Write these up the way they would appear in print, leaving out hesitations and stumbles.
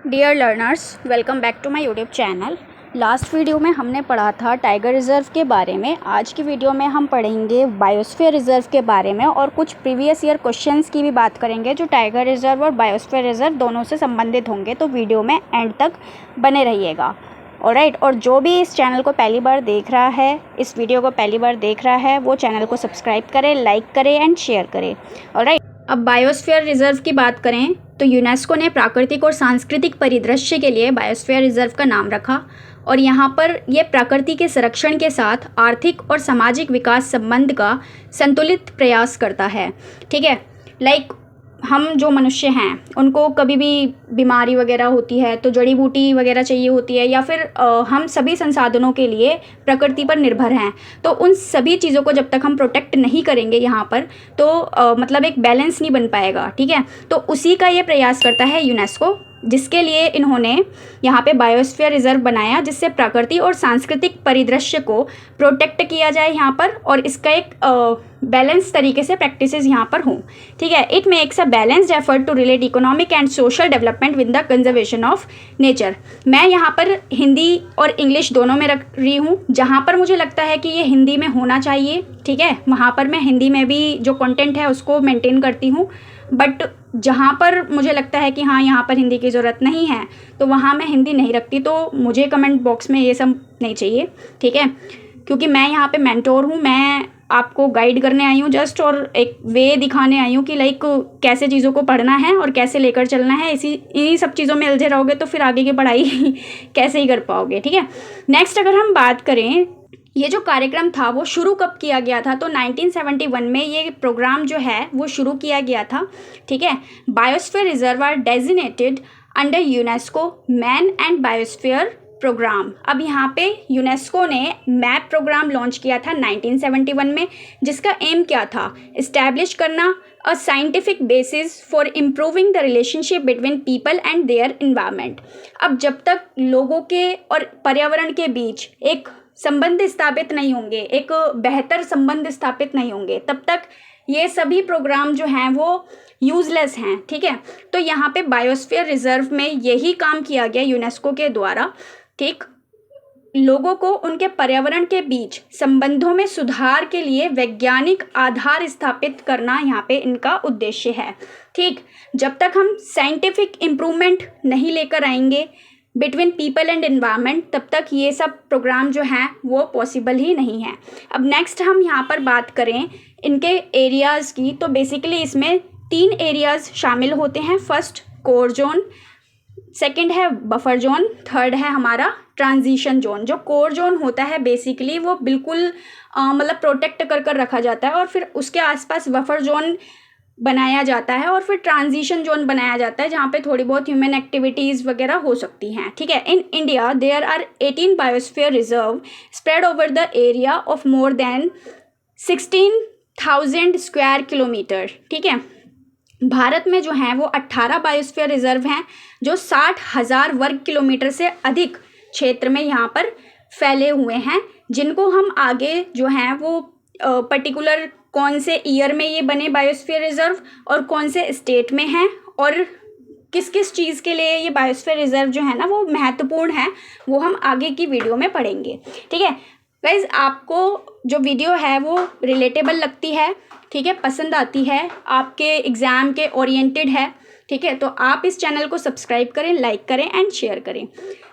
Dear learners, welcome back to my YouTube channel. Last video में हमने पढ़ा था टाइगर रिज़र्व के बारे में। आज की वीडियो में हम पढ़ेंगे बायोस्फीयर रिज़र्व के बारे में और कुछ प्रीवियस ईयर क्वेश्चंस की भी बात करेंगे जो टाइगर रिज़र्व और बायोस्फीयर रिज़र्व दोनों से संबंधित होंगे। तो वीडियो में एंड तक बने रहिएगा। ऑलराइट, और जो भी इस चैनल को पहली बार देख रहा है, इस वीडियो को पहली बार देख रहा है, वो चैनल को सब्सक्राइब करे, लाइक करे एंड शेयर करे। ऑलराइट, अब बायोस्फीयर रिज़र्व की बात करें तो यूनेस्को ने प्राकृतिक और सांस्कृतिक परिदृश्य के लिए बायोस्फीयर रिज़र्व का नाम रखा और यहाँ पर ये प्रकृति के संरक्षण के साथ आर्थिक और सामाजिक विकास संबंध का संतुलित प्रयास करता है। ठीक है, लाइक हम जो मनुष्य हैं उनको कभी भी बीमारी वगैरह होती है तो जड़ी बूटी वगैरह चाहिए होती है, या फिर हम सभी संसाधनों के लिए प्रकृति पर निर्भर हैं। तो उन सभी चीज़ों को जब तक हम प्रोटेक्ट नहीं करेंगे यहाँ पर तो मतलब एक बैलेंस नहीं बन पाएगा। ठीक है, तो उसी का ये प्रयास करता है यूनेस्को, जिसके लिए इन्होंने यहाँ पे बायोस्फीयर रिज़र्व बनाया, जिससे प्रकृति और सांस्कृतिक परिदृश्य को प्रोटेक्ट किया जाए यहाँ पर और इसका एक बैलेंस तरीके से प्रैक्टिसेस यहाँ पर हों। ठीक है, it makes a balanced effort to relate economic and social development with the conservation of nature. मैं यहाँ पर हिंदी और इंग्लिश दोनों में रख रही हूँ। जहाँ पर मुझे लगता है कि ये हिंदी में होना चाहिए, ठीक है, वहाँ पर मैं हिंदी में भी जो कंटेंट है उसको मेंटेन करती हूँ। बट जहाँ पर मुझे लगता है कि हाँ यहाँ पर हिंदी की ज़रूरत नहीं है तो वहाँ मैं हिंदी नहीं रखती। तो मुझे कमेंट बॉक्स में ये सब नहीं चाहिए, ठीक है, क्योंकि मैं यहाँ पे मेंटोर हूँ। मैं आपको गाइड करने आई हूँ जस्ट, और एक वे दिखाने आई हूँ कि लाइक कैसे चीज़ों को पढ़ना है और कैसे लेकर चलना है। इन्हीं सब चीज़ों में उलझे रहोगे तो फिर आगे की पढ़ाई कैसे ही कर पाओगे। ठीक है, नेक्स्ट अगर हम बात करें, ये जो कार्यक्रम था वो शुरू कब किया गया था, तो 1971 में ये प्रोग्राम जो है वो शुरू किया गया था। ठीक है, biosphere reserve are designated under UNESCO man and biosphere programme. अब यहाँ पे यूनेस्को ने मैप प्रोग्राम लॉन्च किया था 1971 में, जिसका एम क्या था, इस्टेब्लिश करना a scientific basis for improving the relationship between people and their environment. अब जब तक लोगों के और पर्यावरण के बीच एक संबंध स्थापित नहीं होंगे, एक बेहतर संबंध स्थापित नहीं होंगे, तब तक ये सभी प्रोग्राम जो हैं वो यूज़लेस हैं। ठीक है, तो यहाँ पे बायोस्फीयर रिजर्व में यही काम किया गया यूनेस्को के द्वारा। ठीक, लोगों को उनके पर्यावरण के बीच संबंधों में सुधार के लिए वैज्ञानिक आधार स्थापित करना यहाँ पे इनका उद्देश्य है। ठीक, जब तक हम साइंटिफिक इम्प्रूवमेंट नहीं लेकर आएंगे बिटवीन पीपल एंड एनवायरनमेंट, तब तक ये सब प्रोग्राम जो हैं वो पॉसिबल ही नहीं है। अब नेक्स्ट हम यहाँ पर बात करें इनके एरियाज़ की, तो बेसिकली इसमें 3 एरियाज़ शामिल होते हैं। फर्स्ट कोर जोन, सेकंड है बफर जोन, थर्ड है हमारा ट्रांजिशन जोन। जो कोर जोन होता है बेसिकली वो बिल्कुल मतलब प्रोटेक्ट कर कर रखा जाता है, और फिर उसके आसपास बफर जोन बनाया जाता है, और फिर ट्रांजिशन जोन बनाया जाता है जहाँ पे थोड़ी बहुत ह्यूमन एक्टिविटीज़ वगैरह हो सकती हैं। ठीक है, in India there are 18 biosphere reserve spread over the area of more than 16,000 square kilometre. ठीक है, भारत में जो हैं वो 18 बायोस्फीयर रिजर्व हैं जो 60,000 वर्ग किलोमीटर से अधिक क्षेत्र में यहाँ पर फैले हुए हैं, जिनको हम आगे जो हैं वो पर्टिकुलर कौन से ईयर में ये बने बायोस्फीयर रिजर्व और कौन से स्टेट में हैं और किस किस चीज़ के लिए ये बायोस्फीयर रिजर्व जो है ना वो महत्वपूर्ण है, वो हम आगे की वीडियो में पढ़ेंगे। ठीक है गाइज, आपको जो वीडियो है वो रिलेटेबल लगती है, ठीक है, पसंद आती है, आपके एग्ज़ाम के ओरिएंटेड है, ठीक है, तो आप इस चैनल को सब्सक्राइब करें, लाइक करें एंड शेयर करें,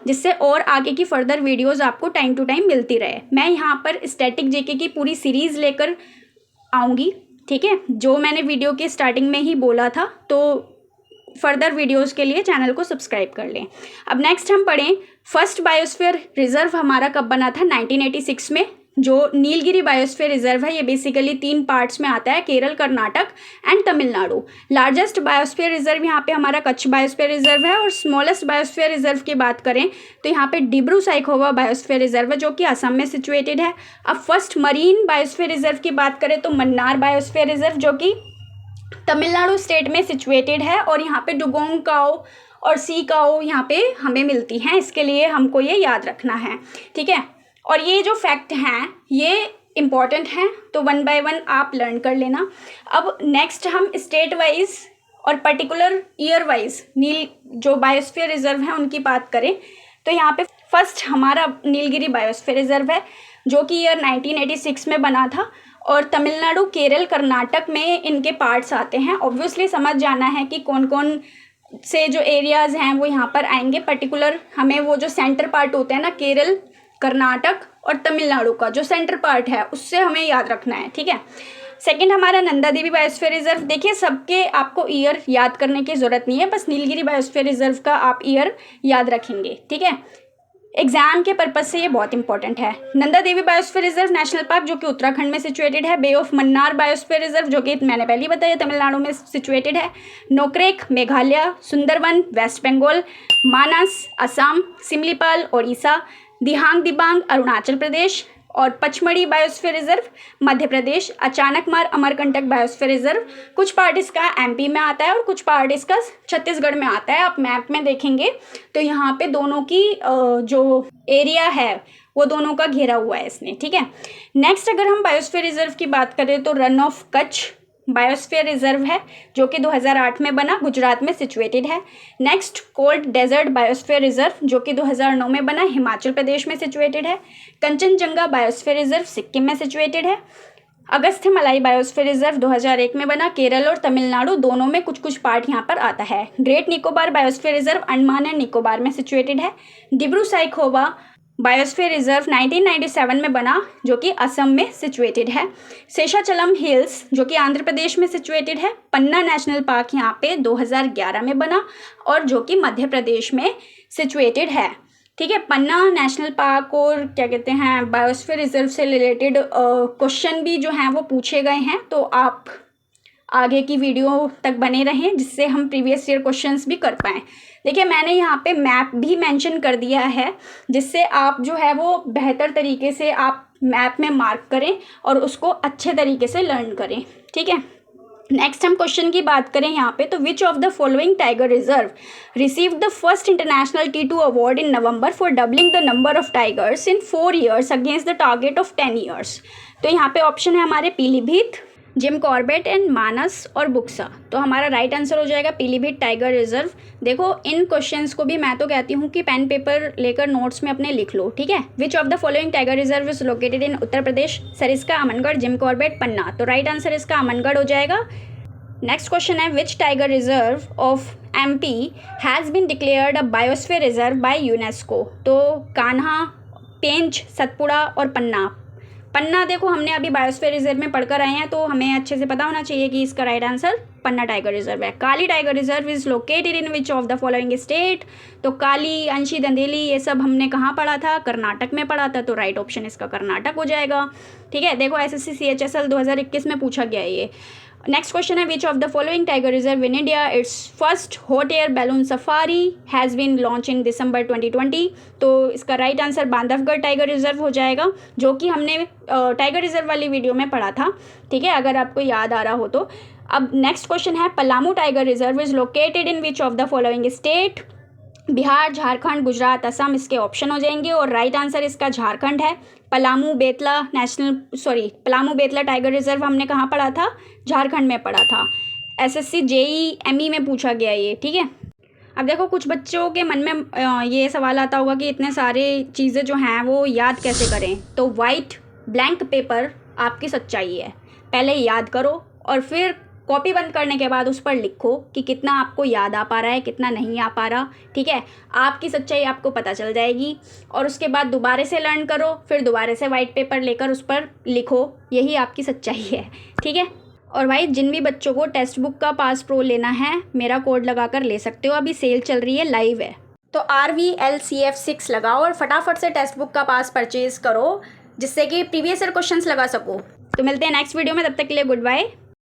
जिससे और आगे की फर्दर वीडियोस आपको टाइम टू टाइम मिलती रहे। मैं यहाँ पर स्टैटिक जीके की पूरी सीरीज़ लेकर आऊँगी, ठीक है, जो मैंने वीडियो के स्टार्टिंग में ही बोला था। तो फर्दर वीडियोस के लिए चैनल को सब्सक्राइब कर लें। अब नेक्स्ट हम पढ़ें, फर्स्ट बायोस्फीयर रिजर्व हमारा कब बना था, 1986 में। जो नीलगिरी बायोस्फीयर रिजर्व है ये बेसिकली 3 पार्ट्स में आता है, Kerala, Karnataka and Tamil Nadu. Largest biosphere reserve यहाँ पे हमारा कच्छ बायोस्फीयर रिजर्व है, और स्मॉलेस्ट बायोस्फीयर रिजर्व की बात करें तो यहाँ पे डिब्रू साइखोवा बायोस्फीयर रिजर्व है जो कि असम में सिचुएटेड है। अब फर्स्ट मरीन बायोस्फीयर रिजर्व की बात करें तो मन्नार बायोस्फीयर रिजर्व जो कि तमिलनाडु स्टेट में सिचुएटेड है, और यहाँ पे डुगोंग काओ और सी काओ यहाँ पे हमें मिलती हैं, इसके लिए हमको ये याद रखना है। ठीक है, और ये जो फैक्ट हैं ये इम्पॉर्टेंट हैं, तो 1 बाय 1 आप लर्न कर लेना। अब नेक्स्ट हम स्टेट वाइज और पर्टिकुलर ईयर वाइज नील जो बायोस्फीयर रिजर्व है उनकी बात करें तो यहाँ पे फर्स्ट हमारा नीलगिरी बायोस्फीयर रिजर्व है जो कि ईयर 1986 में बना था और तमिलनाडु, केरल, कर्नाटक में इनके पार्ट्स आते हैं। ऑब्वियसली समझ जाना है कि कौन कौन से जो एरियाज़ हैं वो यहाँ पर आएंगे। पर्टिकुलर हमें वो जो सेंटर पार्ट होते हैं ना, केरल, कर्नाटक और तमिलनाडु का जो सेंटर पार्ट है उससे हमें याद रखना है, ठीक है। सेकंड हमारा नंदा देवी बायोस्फीयर रिजर्व। देखिए सबके आपको ईयर याद करने की ज़रूरत नहीं है, बस नीलगिरी बायोस्फीयर रिजर्व का आप ईयर याद रखेंगे, ठीक है। एग्जाम के पर्पज से ये बहुत इंपॉर्टेंट है। Nanda Devi biosphere reserve national park जो कि उत्तराखंड में सिचुएटेड है। बे ऑफ मन्नार बायोस्फीयर रिजर्व जो कि मैंने पहले बताया तमिलनाडु में सिचुएटेड है। नोक्रेक मेघालय, सुंदरवन वेस्ट बंगाल, मानस असम, सिमलीपाल ओडिशा, दिहांग दिबांग अरुणाचल प्रदेश और Pachmarhi biosphere reserve Madhya Pradesh. Achanakmar Amarkantak biosphere reserve कुछ पार्ट इसका एमपी में आता है और कुछ पार्ट इसका छत्तीसगढ़ में आता है। आप मैप में देखेंगे तो यहाँ पे दोनों की जो एरिया है वो दोनों का घेरा हुआ है इसने, ठीक है। नेक्स्ट अगर हम बायोस्फीयर रिजर्व की बात करें तो run of Kutch biosphere reserve है जो कि 2008 में बना, गुजरात में सिचुएटेड है। Next cold desert biosphere reserve जो कि 2009 में बना, हिमाचल प्रदेश में सिचुएटेड है। कंचनजंगा बायोस्फीयर रिजर्व सिक्किम में सिचुएटेड है। अगस्थ्यमलाई बायोस्फीयर रिजर्व 2001 में बना, केरल और तमिलनाडु दोनों में कुछ कुछ पार्ट यहाँ पर आता है। Great Nicobar biosphere reserve Andaman and Nicobar में सिचुएटेड है। डिब्रू साइखोवा बायोस्फीयर रिजर्व 1997 में बना जो कि असम में सिचुएटेड है। शेषाचलम हिल्स जो कि आंध्र प्रदेश में सिचुएटेड है। पन्ना नेशनल पार्क यहाँ पे 2011 में बना और जो कि मध्य प्रदेश में सिचुएटेड है, ठीक है। पन्ना नेशनल पार्क और क्या कहते हैं बायोस्फीयर रिजर्व से रिलेटेड क्वेश्चन भी जो हैं वो पूछे गए हैं, तो आप आगे की वीडियो तक बने रहें जिससे हम प्रीवियस ईयर क्वेश्चंस भी कर पाएँ। देखिए मैंने यहाँ पे मैप भी मेंशन कर दिया है जिससे आप जो है वो बेहतर तरीके से आप मैप में मार्क करें और उसको अच्छे तरीके से लर्न करें, ठीक है। नेक्स्ट हम क्वेश्चन की बात करें यहाँ पे तो विच of the following tiger reserve receive the first international T2 award in November for doubling the number of tigers in 4 years against the target of 10 years। तो यहाँ पे ऑप्शन है हमारे पीलीभीत, जिम कॉर्बेट एंड मानस और बुक्सा। तो हमारा राइट आंसर हो जाएगा पीलीभीत टाइगर रिजर्व। देखो इन क्वेश्चंस को भी मैं तो कहती हूँ कि पेन पेपर लेकर नोट्स में अपने लिख लो, ठीक है। Which of the following tiger reserve is located in Uttar Pradesh? Sariska, Amangarh, Jim Corbett, Panna. तो राइट आंसर इसका अमनगढ़ हो जाएगा। नेक्स्ट क्वेश्चन है which tiger reserve of MP has been declared a biosphere reserve by UNESCO? तो कान्हा, पेंच, सतपुड़ा और पन्ना। पन्ना देखो हमने अभी बायोस्फीयर रिजर्व में पढ़कर आए हैं तो हमें अच्छे से पता होना चाहिए कि इसका right answer Panna tiger reserve है। Kali tiger reserve is located in which of the following state? तो काली, अंशी, दंदेली ये सब हमने कहाँ पढ़ा था? कर्नाटक में पढ़ा था, तो राइट ऑप्शन इसका कर्नाटक हो जाएगा, ठीक है। देखो SSC CHSL 2021 में पूछा गया है ये। नेक्स्ट क्वेश्चन है which of the following tiger reserve in India its first hot air balloon safari has been launch in December 2020? तो इसका right answer Bandhavgarh tiger reserve हो जाएगा जो कि हमने टाइगर रिजर्व वाली वीडियो में पढ़ा था, ठीक है, अगर आपको याद आ रहा हो तो। अब नेक्स्ट क्वेश्चन है Palamu tiger reserve is located in which of the following state? Bihar, Jharkhand, Gujarat, Assam इसके ऑप्शन हो जाएंगे और राइट आंसर इसका झारखंड है। पलामू बेतला टाइगर रिजर्व हमने कहाँ पढ़ा था? झारखंड में पढ़ा था। SSC JEE ME में पूछा गया ये, ठीक है। अब देखो कुछ बच्चों के मन में ये सवाल आता होगा कि इतने सारे चीज़ें जो हैं वो याद कैसे करें। तो वाइट ब्लैंक पेपर आपकी सच्चाई है, पहले याद करो और फिर कॉपी बंद करने के बाद उस पर लिखो कि कितना आपको याद आ पा रहा है, कितना नहीं आ पा रहा, ठीक है। आपकी सच्चाई आपको पता चल जाएगी और उसके बाद दोबारा से लर्न करो, फिर दोबारा से वाइट पेपर लेकर उस पर लिखो, यही आपकी सच्चाई है, ठीक है। और भाई जिन भी बच्चों को टेक्स्ट बुक का पास प्रो लेना है मेरा कोड लगाकर ले सकते हो, अभी सेल चल रही है, लाइव है। तो RVLCF6 लगाओ और फटाफट से टेक्स्ट बुक का पास परचेज करो जिससे कि प्रीवियस ईयर क्वेश्चंस लगा सको। तो मिलते हैं नेक्स्ट वीडियो में, तब तक के लिए गुड बाय।